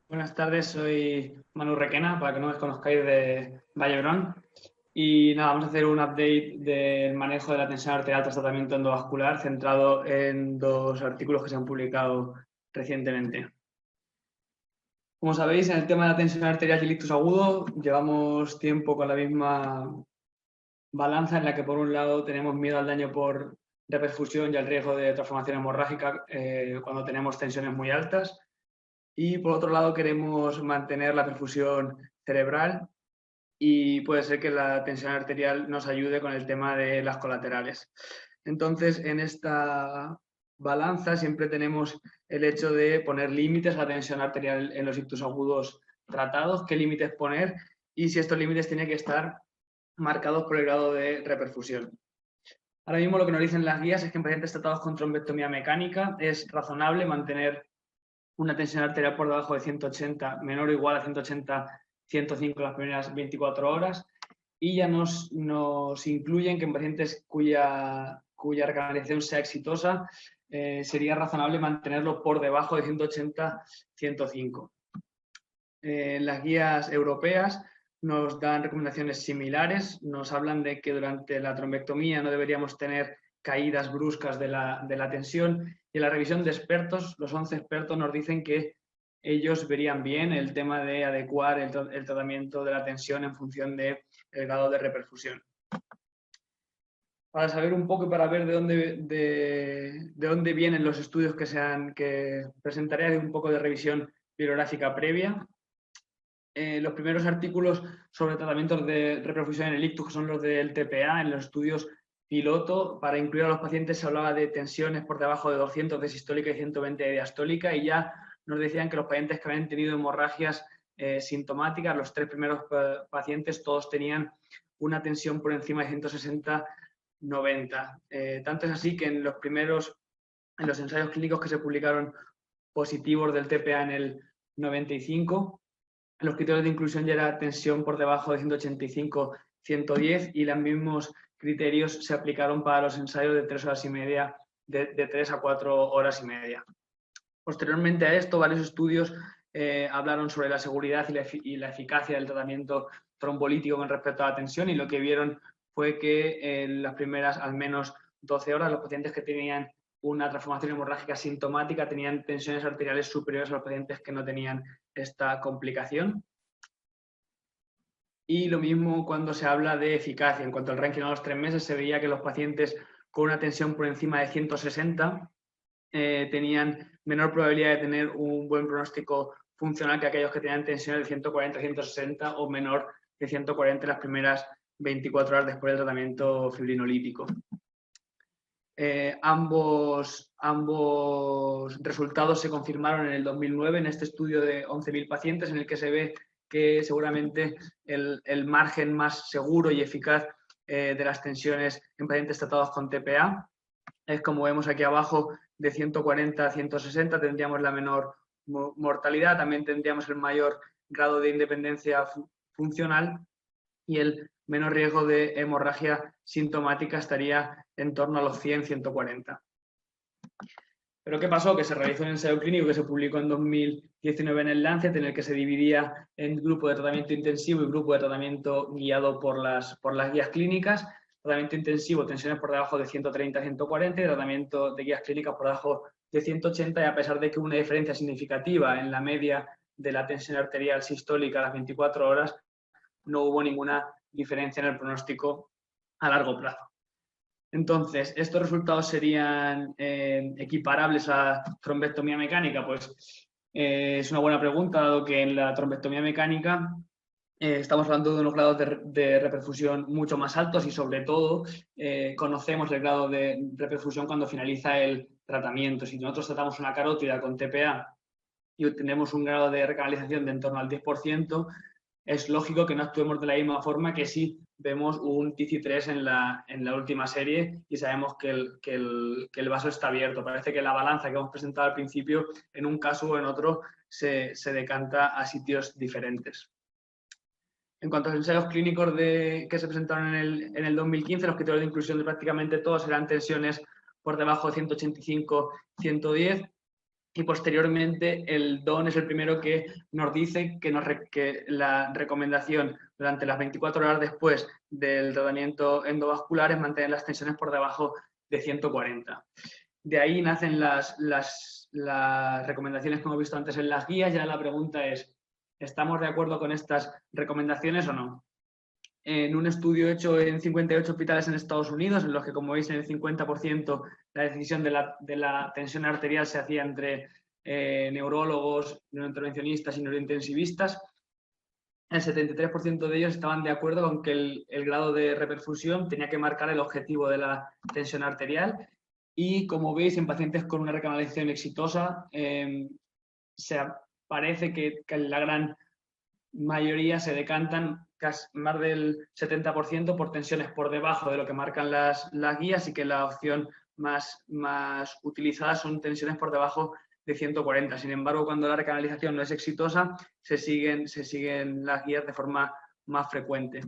Buenas tardes, soy Manu Requena, para que no me conozcáis de Vallebrón. Y nada, vamos a hacer un update del manejo de la tensión arterial tras tratamiento endovascular, centrado en dos artículos que se han publicado recientemente. Como sabéis, en el tema de la tensión arterial y el ictus agudo, llevamos tiempo con la misma balanza en la que, por un lado, tenemos miedo al daño por reperfusión y al riesgo de transformación hemorrágica cuando tenemos tensiones muy altas. Y por otro lado queremos mantener la perfusión cerebral y puede ser que la tensión arterial nos ayude con el tema de las colaterales. Entonces, en esta balanza siempre tenemos el hecho de poner límites a la tensión arterial en los ictus agudos tratados, qué límites poner y si estos límites tienen que estar marcados por el grado de reperfusión. Ahora mismo lo que nos dicen las guías es que en pacientes tratados con trombectomía mecánica es razonable mantener una tensión arterial por debajo de 180, menor o igual a 180, 105 las primeras 24 horas. Y ya nos incluyen que en pacientes cuya recanalización sea exitosa, sería razonable mantenerlo por debajo de 180, 105. Las guías europeas nos dan recomendaciones similares, nos hablan de que durante la trombectomía no deberíamos tener caídas bruscas de la tensión, y en la revisión de expertos, los 11 expertos nos dicen que ellos verían bien el tema de adecuar el tratamiento de la tensión en función del grado de reperfusión. Para saber un poco y para ver de dónde vienen los estudios que presentaré, un poco de revisión bibliográfica previa. Los primeros artículos sobre tratamientos de reperfusión en el ictus, que son los del TPA, en los estudios piloto, para incluir a los pacientes se hablaba de tensiones por debajo de 200 de sistólica y 120 de diastólica, y ya nos decían que los pacientes que habían tenido hemorragias sintomáticas, los 3 primeros pacientes, todos tenían una tensión por encima de 160-90. Tanto es así que en los ensayos clínicos que se publicaron positivos del TPA en el 95, los criterios de inclusión ya era tensión por debajo de 185-110, y los mismos criterios se aplicaron para los ensayos de 3 horas y media, de 3 a 4 horas y media. Posteriormente a esto, varios estudios hablaron sobre la seguridad y la eficacia del tratamiento trombolítico con respecto a la tensión, y lo que vieron fue que en las primeras al menos 12 horas los pacientes que tenían una transformación hemorrágica sintomática tenían tensiones arteriales superiores a los pacientes que no tenían esta complicación. Y lo mismo cuando se habla de eficacia. En cuanto al ranking a los 3 meses, se veía que los pacientes con una tensión por encima de 160 tenían menor probabilidad de tener un buen pronóstico funcional que aquellos que tenían tensiones de 140-160 o menor de 140 las primeras 24 horas después del tratamiento fibrinolítico. Ambos resultados se confirmaron en el 2009 en este estudio de 11.000 pacientes, en el que se ve que seguramente el margen más seguro y eficaz de las tensiones en pacientes tratados con TPA es, como vemos aquí abajo, de 140 a 160 tendríamos la menor mortalidad, también tendríamos el mayor grado de independencia funcional, y el menor riesgo de hemorragia sintomática estaría en torno a los 100-140. ¿Pero qué pasó? Que se realizó un ensayo clínico que se publicó en 2019 en el Lancet, en el que se dividía en grupo de tratamiento intensivo y grupo de tratamiento guiado por las guías clínicas. Tratamiento intensivo, tensiones por debajo de 130-140, y tratamiento de guías clínicas por debajo de 180, y a pesar de que hubo una diferencia significativa en la media de la tensión arterial sistólica a las 24 horas, no hubo ninguna diferencia en el pronóstico a largo plazo. Entonces, ¿estos resultados serían equiparables a trombectomía mecánica? Pues es una buena pregunta, dado que en la trombectomía mecánica estamos hablando de unos grados de reperfusión mucho más altos, y sobre todo conocemos el grado de reperfusión cuando finaliza el tratamiento. Si nosotros tratamos una carótida con TPA y obtenemos un grado de recanalización de en torno al 10%, es lógico que no actuemos de la misma forma que si vemos un TC3 en la última serie y sabemos que el vaso está abierto. Parece que la balanza que hemos presentado al principio, en un caso o en otro, se decanta a sitios diferentes. En cuanto a los ensayos clínicos que se presentaron en el 2015, los criterios de inclusión de prácticamente todos eran tensiones por debajo de 185-110, y posteriormente el DON es el primero que nos dice que la recomendación durante las 24 horas después del tratamiento endovascular es mantener las tensiones por debajo de 140. De ahí nacen las recomendaciones que hemos visto antes en las guías. Ya la pregunta es, ¿estamos de acuerdo con estas recomendaciones o no? En un estudio hecho en 58 hospitales en Estados Unidos, en los que, como veis, en el 50% la decisión de la tensión arterial se hacía entre neurólogos, neurointervencionistas y neurointensivistas, el 73% de ellos estaban de acuerdo con que el grado de reperfusión tenía que marcar el objetivo de la tensión arterial. Y, como veis, en pacientes con una recanalización exitosa, parece que la gran mayoría se decantan casi más del 70% por tensiones por debajo de lo que marcan las guías, y que la opción más utilizada son tensiones por debajo de 140. Sin embargo, cuando la recanalización no es exitosa, se siguen las guías de forma más frecuente.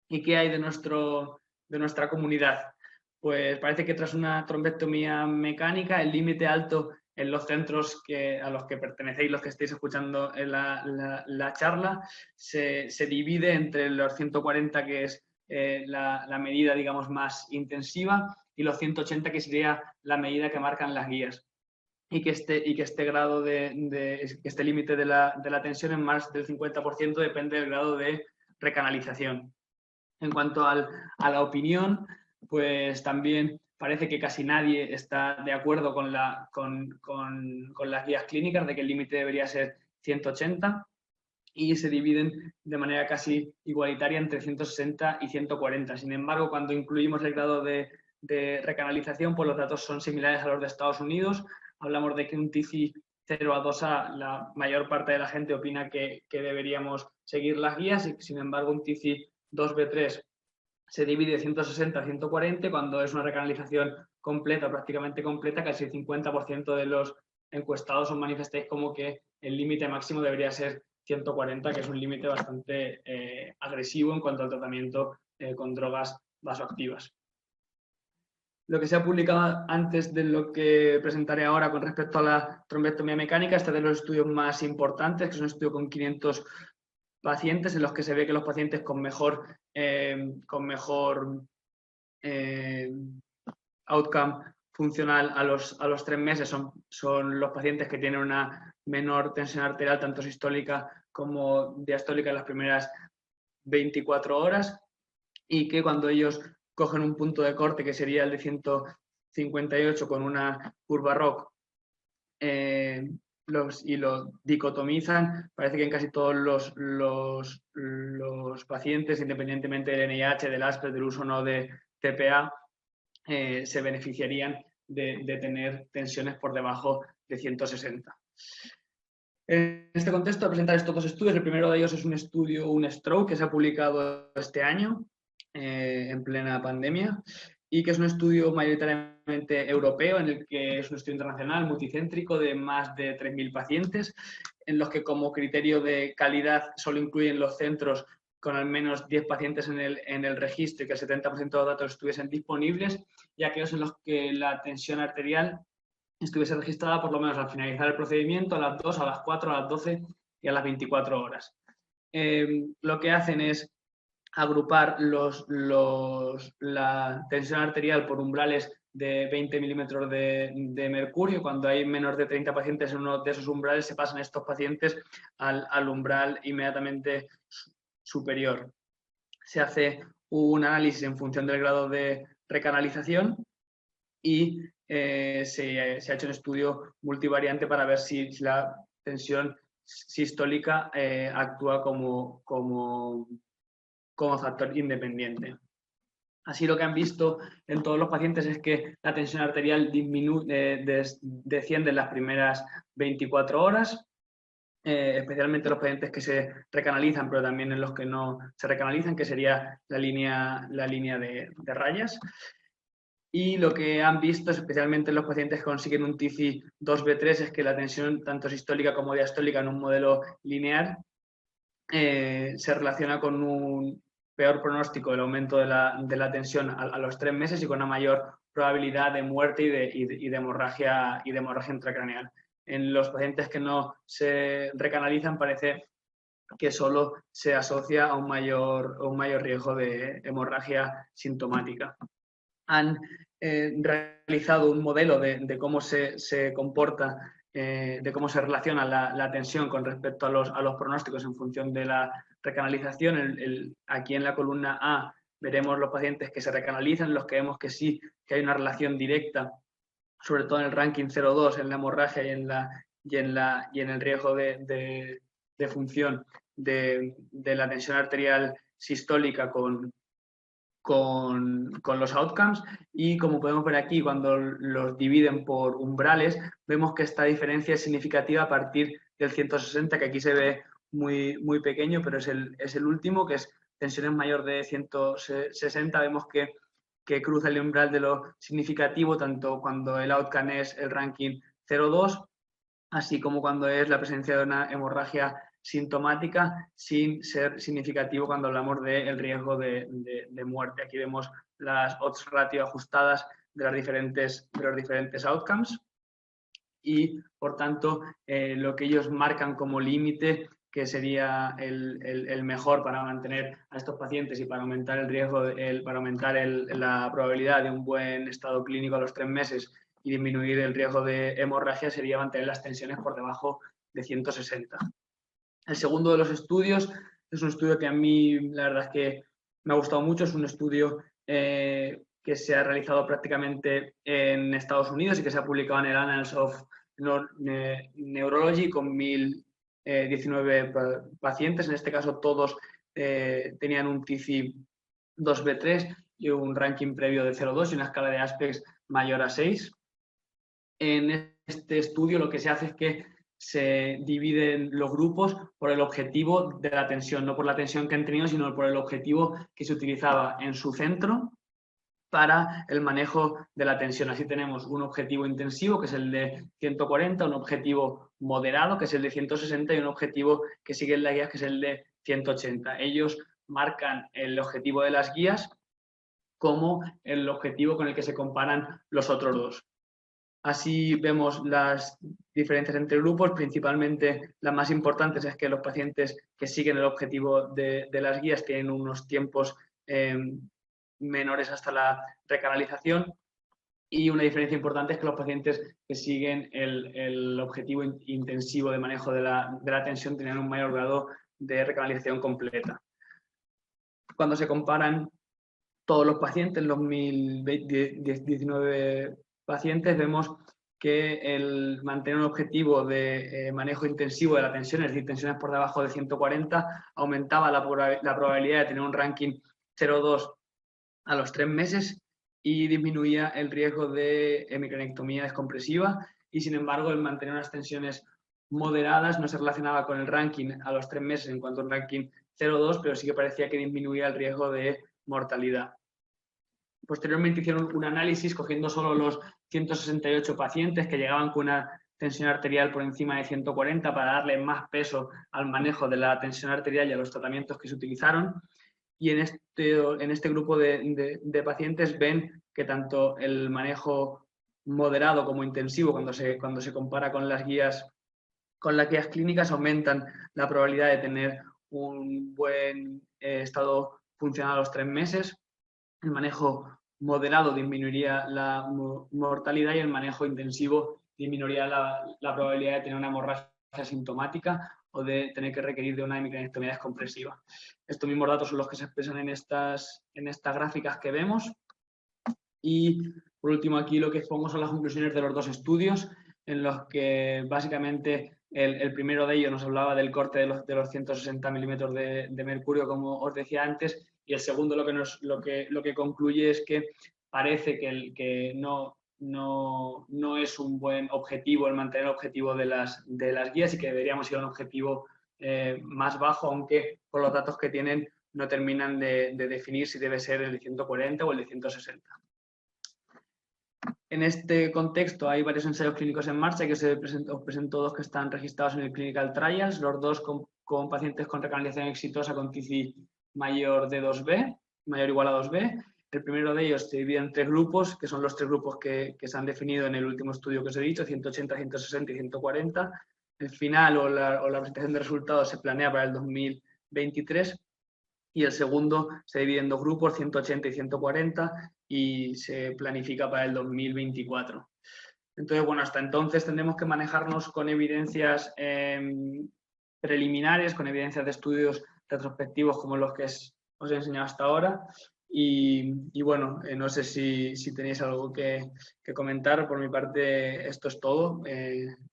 ¿Y qué hay de nuestra comunidad? Pues parece que tras una trombectomía mecánica, el límite alto en los centros a los que pertenecéis, los que estéis escuchando en la charla, se divide entre los 140, que es la medida, digamos, más intensiva, y los 180, que sería la medida que marcan las guías. Y que este grado este límite de la tensión en más del 50% depende del grado de recanalización. En cuanto a la opinión, pues también parece que casi nadie está de acuerdo con las guías clínicas de que el límite debería ser 180, y se dividen de manera casi igualitaria entre 160 y 140. Sin embargo, cuando incluimos el grado de recanalización, pues los datos son similares a los de Estados Unidos. Hablamos de que un TIFI 0 a 2A, la mayor parte de la gente opina que deberíamos seguir las guías, y sin embargo un TIFI 2B3 se divide 160 a 140, cuando es una recanalización completa, prácticamente completa. Casi el 50% de los encuestados os manifestáis como que el límite máximo debería ser 140, que es un límite bastante agresivo en cuanto al tratamiento con drogas vasoactivas. Lo que se ha publicado antes de lo que presentaré ahora con respecto a la trombectomía mecánica, este es de los estudios más importantes, que es un estudio con 500 pacientes, en los que se ve que los pacientes con mejor outcome funcional a los 3 meses son los pacientes que tienen una menor tensión arterial, tanto sistólica como diastólica, en las primeras 24 horas, y que cuando ellos cogen un punto de corte, que sería el de 158, con una curva ROC, y lo dicotomizan, parece que en casi todos los pacientes, independientemente del NIH, del ASPER, del uso o no de TPA, se beneficiarían de tener tensiones por debajo de 160. En este contexto, voy a presentar estos dos estudios. El primero de ellos es un estudio, un stroke, que se ha publicado este año, en plena pandemia, y que es un estudio mayoritariamente europeo, en el que es un estudio internacional, multicéntrico, de más de 3.000 pacientes, en los que, como criterio de calidad, solo incluyen los centros con al menos 10 pacientes en el registro, y que el 70% de los datos estuviesen disponibles, y aquellos en los que la tensión arterial estuviese registrada por lo menos al finalizar el procedimiento, a las 2, a las 4, a las 12 y a las 24 horas. Lo que hacen es agrupar la tensión arterial por umbrales de 20 milímetros de mercurio. Cuando hay menos de 30 pacientes en uno de esos umbrales, se pasan estos pacientes al umbral inmediatamente superior. Se hace un análisis en función del grado de recanalización, y se ha hecho un estudio multivariante para ver si la tensión sistólica actúa como factor independiente. Así, lo que han visto en todos los pacientes es que la tensión arterial desciende en las primeras 24 horas, especialmente los pacientes que se recanalizan, pero también en los que no se recanalizan, que sería la línea de rayas. Y lo que han visto, especialmente en los pacientes que consiguen un TIFI 2B3, es que la tensión tanto sistólica como diastólica en un modelo lineal se relaciona con un peor pronóstico del aumento de la tensión a los 3 meses, y con una mayor probabilidad de muerte y de hemorragia intracraneal. En los pacientes que no se recanalizan parece que solo se asocia a un mayor riesgo de hemorragia sintomática. Han realizado un modelo de cómo se comporta, de cómo se relaciona la tensión con respecto a los pronósticos en función de la recanalización. Aquí en la columna A veremos los pacientes que se recanalizan, los que vemos que sí, que hay una relación directa, sobre todo en el ranking 0,2, en la hemorragia y en el riesgo de función de la tensión arterial sistólica con los outcomes, y como podemos ver aquí, cuando los dividen por umbrales, vemos que esta diferencia es significativa a partir del 160, que aquí se ve muy pequeño, pero es el último, que es tensiones mayor de 160, vemos que cruza el umbral de lo significativo, tanto cuando el outcome es el ranking 0,2, así como cuando es la presencia de una hemorragia sintomática, sin ser significativo cuando hablamos del riesgo de muerte. Aquí vemos las odds ratio ajustadas de los diferentes outcomes y, por tanto, lo que ellos marcan como límite, que sería el mejor para mantener a estos pacientes y para aumentar el riesgo, para aumentar la probabilidad de un buen estado clínico a los 3 meses y disminuir el riesgo de hemorragia, sería mantener las tensiones por debajo de 160. El segundo de los estudios es un estudio que a mí, la verdad es que me ha gustado mucho. Es un estudio que se ha realizado prácticamente en Estados Unidos y que se ha publicado en el Annals of Neurology con 1019 pacientes. En este caso, todos tenían un TICI 2B3 y un ranking previo de 0,2 y una escala de Aspects mayor a 6. En este estudio lo que se hace es que se dividen los grupos por el objetivo de la tensión, no por la tensión que han tenido, sino por el objetivo que se utilizaba en su centro para el manejo de la tensión. Así tenemos un objetivo intensivo, que es el de 140, un objetivo moderado, que es el de 160, y un objetivo que sigue en las guías, que es el de 180. Ellos marcan el objetivo de las guías como el objetivo con el que se comparan los otros dos. Así vemos las diferencias entre grupos. Principalmente las más importantes es que los pacientes que siguen el objetivo de las guías tienen unos tiempos menores hasta la recanalización, y una diferencia importante es que los pacientes que siguen el objetivo intensivo de manejo de la tensión tienen un mayor grado de recanalización completa. Cuando se comparan todos los pacientes, los 1019 pacientes, vemos que el mantener un objetivo de manejo intensivo de la tensión, es decir, tensiones por debajo de 140, aumentaba la probabilidad de tener un ranking 0,2 a los 3 meses y disminuía el riesgo de hemicraniectomía descompresiva, y sin embargo el mantener unas tensiones moderadas no se relacionaba con el ranking a los 3 meses en cuanto a un ranking 0,2, pero sí que parecía que disminuía el riesgo de mortalidad. Posteriormente hicieron un análisis cogiendo solo los 168 pacientes que llegaban con una tensión arterial por encima de 140 para darle más peso al manejo de la tensión arterial y a los tratamientos que se utilizaron. Y en este grupo de pacientes ven que tanto el manejo moderado como intensivo, cuando se compara con las guías clínicas, aumentan la probabilidad de tener un buen estado funcional a los 3 meses. El manejo moderado disminuiría la mortalidad y el manejo intensivo disminuiría la probabilidad de tener una hemorragia sintomática o de tener que requerir de una hemicraniectomía descompresiva. Estos mismos datos son los que se expresan en estas gráficas que vemos. Y por último, aquí lo que expongo son las conclusiones de los dos estudios, en los que básicamente el primero de ellos nos hablaba del corte de los 160 milímetros de mercurio, como os decía antes, y el segundo lo que concluye es que parece que no es un buen objetivo el mantener el objetivo de las guías, y que deberíamos ir a un objetivo más bajo, aunque por los datos que tienen no terminan de definir si debe ser el de 140 o el de 160. En este contexto hay varios ensayos clínicos en marcha que os presento dos que están registrados en el Clinical Trials, los dos con pacientes con recanalización exitosa con TICI mayor o igual a 2B. El primero de ellos se divide en 3 grupos, que son los 3 grupos que se han definido en el último estudio que os he dicho, 180, 160 y 140. El final o la presentación de resultados se planea para el 2023 y el segundo se divide en 2 grupos, 180 y 140, y se planifica para el 2024. Entonces, bueno, hasta entonces tendremos que manejarnos con evidencias preliminares, con evidencias de estudios retrospectivos como los que os he enseñado hasta ahora. Y bueno, no sé si tenéis algo que comentar. Por mi parte, esto es todo.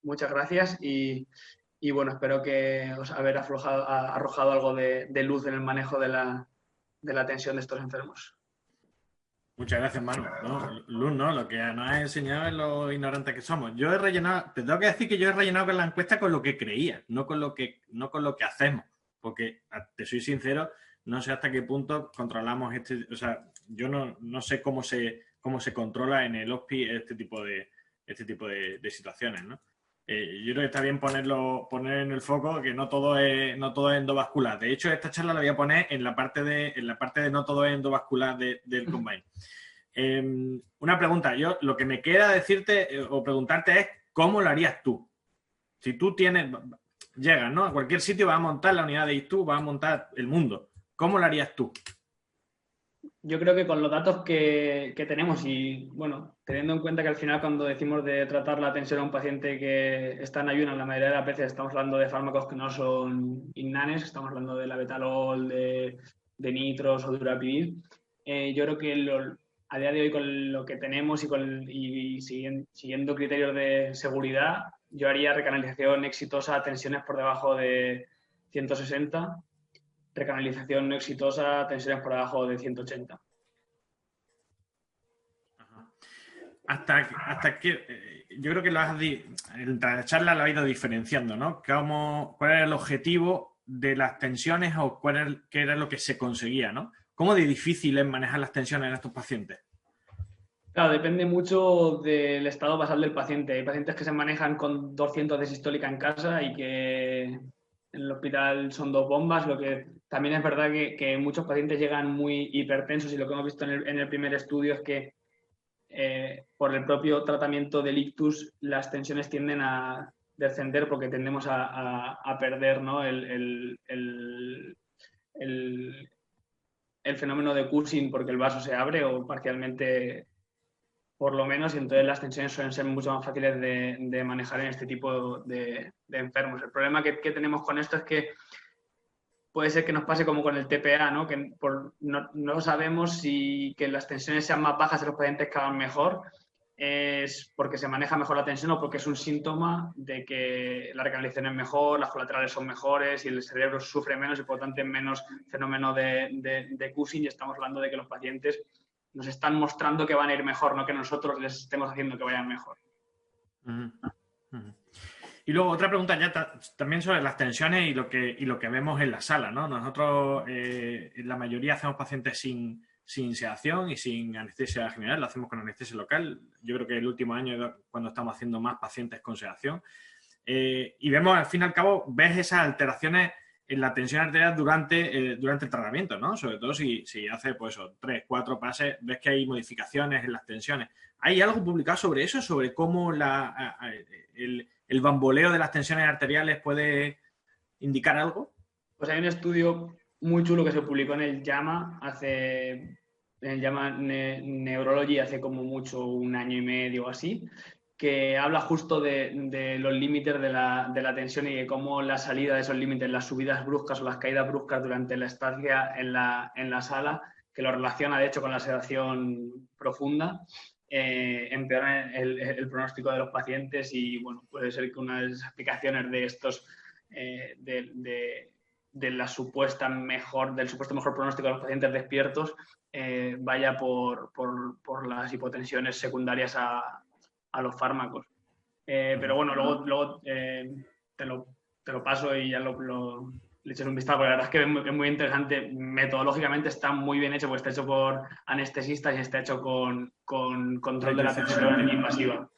Muchas gracias y bueno, espero que os haber arrojado algo de luz en el manejo de la tensión de estos enfermos. Muchas gracias, Manu. Luz, no, lo que nos has enseñado es lo ignorantes que somos. Yo he rellenado, te tengo que decir que yo he rellenado con la encuesta con lo que creía, no con lo que hacemos. Porque, te soy sincero, no sé hasta qué punto controlamos o sea, yo no sé cómo se controla en el OSPI este tipo de situaciones, ¿no? Yo creo que está bien poner en el foco que no todo es endovascular. De hecho, esta charla la voy a poner en la parte de no todo es endovascular del Combine. Una pregunta. Yo lo que me queda decirte o preguntarte es ¿cómo lo harías tú? Si tú llegas, ¿no? A cualquier sitio vas a montar la unidad de ISTU, vas a montar el mundo. ¿Cómo lo harías tú? Yo creo que con los datos que tenemos y, bueno, teniendo en cuenta que al final cuando decimos de tratar la tensión a un paciente que está en ayunas, la mayoría de las veces estamos hablando de fármacos que no son innanes, estamos hablando de labetalol, de nitros o durapidil. Yo creo que a día de hoy con lo que tenemos y siguiendo criterios de seguridad, yo haría recanalización exitosa a tensiones por debajo de 160. Recanalización no exitosa, tensiones por debajo de 180. Hasta que yo creo que en la charla lo has ido diferenciando, ¿no? ¿Cuál era el objetivo de las tensiones o qué era lo que se conseguía, ¿no? ¿Cómo de difícil es manejar las tensiones en estos pacientes? Claro, depende mucho del estado basal del paciente. Hay pacientes que se manejan con 200 de sistólica en casa y que en el hospital son 2 bombas, lo que también es verdad que muchos pacientes llegan muy hipertensos y lo que hemos visto en el primer estudio es que por el propio tratamiento del ictus las tensiones tienden a descender porque tendemos a perder, ¿no? el fenómeno de Cushing porque el vaso se abre o parcialmente por lo menos, y entonces las tensiones suelen ser mucho más fáciles de manejar en este tipo de enfermos. El problema que tenemos con esto es que puede ser que nos pase como con el TPA, ¿no? Que no sabemos si que las tensiones sean más bajas en los pacientes que van mejor es porque se maneja mejor la tensión o porque es un síntoma de que la recanalización es mejor, las colaterales son mejores y el cerebro sufre menos y por lo tanto hay menos fenómeno de Cushing, y estamos hablando de que los pacientes nos están mostrando que van a ir mejor, no que nosotros les estemos haciendo que vayan mejor. Y luego otra pregunta ya también sobre las tensiones y lo que vemos en la sala, ¿no? Nosotros, la mayoría hacemos pacientes sin sedación y sin anestesia general, lo hacemos con anestesia local. Yo creo que el último año es cuando estamos haciendo más pacientes con sedación. Y vemos, al fin y al cabo, ves esas alteraciones en la tensión arterial durante el tratamiento, ¿no? Sobre todo si hace, pues, 3, 4 pases, ves que hay modificaciones en las tensiones. ¿Hay algo publicado sobre eso? ¿Sobre cómo el bamboleo de las tensiones arteriales puede indicar algo? Pues hay un estudio muy chulo que se publicó en el JAMA Neurology hace como mucho 1 año y medio o así, que habla justo de los límites de la tensión y de cómo la salida de esos límites, las subidas bruscas o las caídas bruscas durante la estancia en la sala, que lo relaciona de hecho con la sedación profunda, empeoran el pronóstico de los pacientes y bueno, puede ser que una de las explicaciones de estos del supuesto mejor pronóstico de los pacientes despiertos vaya por las hipotensiones secundarias a los fármacos. Pero bueno, luego te lo paso y ya le echas un vistazo, porque la verdad es que es muy interesante. Metodológicamente está muy bien hecho, porque está hecho por anestesistas y está hecho con control de la tensión invasiva.